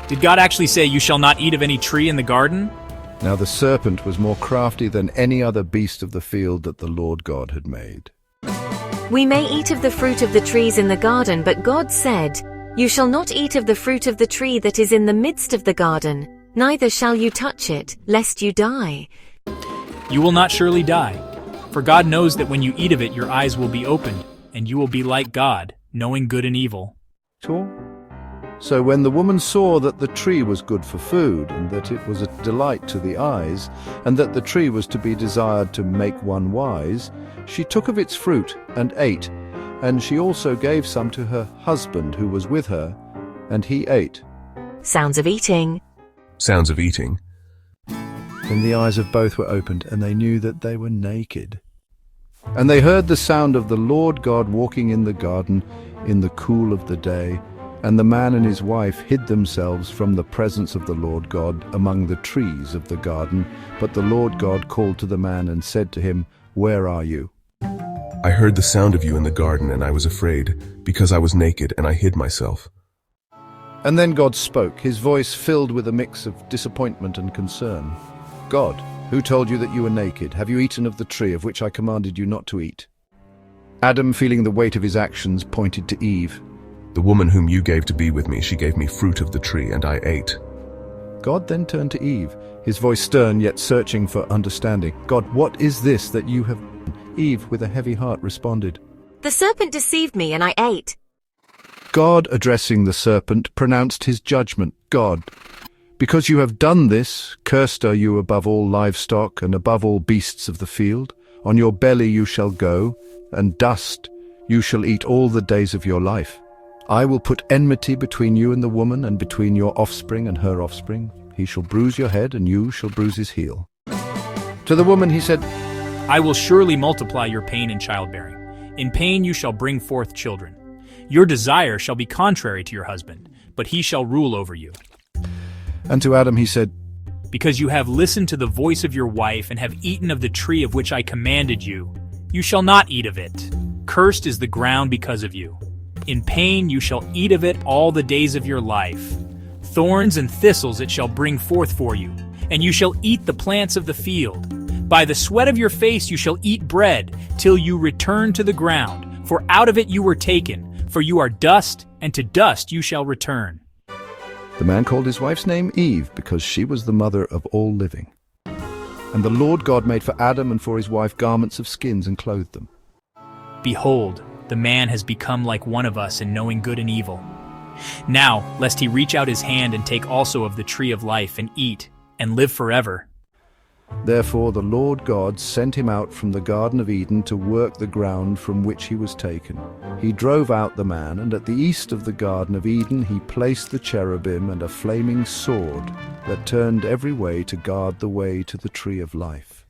Did God actually say, "You shall not eat of any tree in the garden"? Now the serpent was more crafty than any other beast of the field that the Lord God had made. We may eat of the fruit of the trees in the garden, but God said, "You shall not eat of the fruit of the tree that is in the midst of the garden, neither shall you touch it, lest you die." You will not surely die, for God knows that when you eat of it your eyes will be opened, and you will be like God, knowing good and evil. So when the woman saw that the tree was good for food, and that it was a delight to the eyes, and that the tree was to be desired to make one wise, she took of its fruit and ate, and she also gave some to her husband who was with her, and he ate. Sounds of eating. Sounds of eating. Then the eyes of both were opened, and they knew that they were naked. And they heard the sound of the Lord God walking in the garden in the cool of the day. And the man and his wife hid themselves from the presence of the Lord God among the trees of the garden. But the Lord God called to the man and said to him, "Where are you?" I heard the sound of you in the garden, and I was afraid, because I was naked, and I hid myself. And then God spoke, his voice filled with a mix of disappointment and concern. "God, who told you that you were naked? Have you eaten of the tree of which I commanded you not to eat?" Adam, feeling the weight of his actions, pointed to Eve. The woman whom you gave to be with me, she gave me fruit of the tree, and I ate. God then turned to Eve, his voice stern yet searching for understanding. "God, what is this that you have done?" Eve, with a heavy heart, responded, "The serpent deceived me, and I ate." God, addressing the serpent, pronounced his judgment. "God, because you have done this, cursed are you above all livestock and above all beasts of the field. On your belly you shall go, and dust you shall eat all the days of your life. I will put enmity between you and the woman, and between your offspring and her offspring. He shall bruise your head, and you shall bruise his heel." To the woman he said, I will surely multiply your pain in childbearing. In pain you shall bring forth children. Your desire shall be contrary to your husband, but he shall rule over you. And to Adam he said, Because you have listened to the voice of your wife and have eaten of the tree of which I commanded you, you shall not eat of it. Cursed is the ground because of you. In pain you shall eat of it all the days of your life. Thorns and thistles it shall bring forth for you, and you shall eat the plants of the field. By the sweat of your face you shall eat bread, till you return to the ground, for out of it you were taken, for you are dust, and to dust you shall return. The man called his wife's name Eve, because she was the mother of all living. And the Lord God made for Adam and for his wife garments of skins and clothed them. Behold, the man has become like one of us in knowing good and evil. Now, lest he reach out his hand and take also of the tree of life and eat, and live forever. Therefore the Lord God sent him out from the Garden of Eden to work the ground from which he was taken. He drove out the man, and at the east of the Garden of Eden he placed the cherubim and a flaming sword that turned every way to guard the way to the tree of life.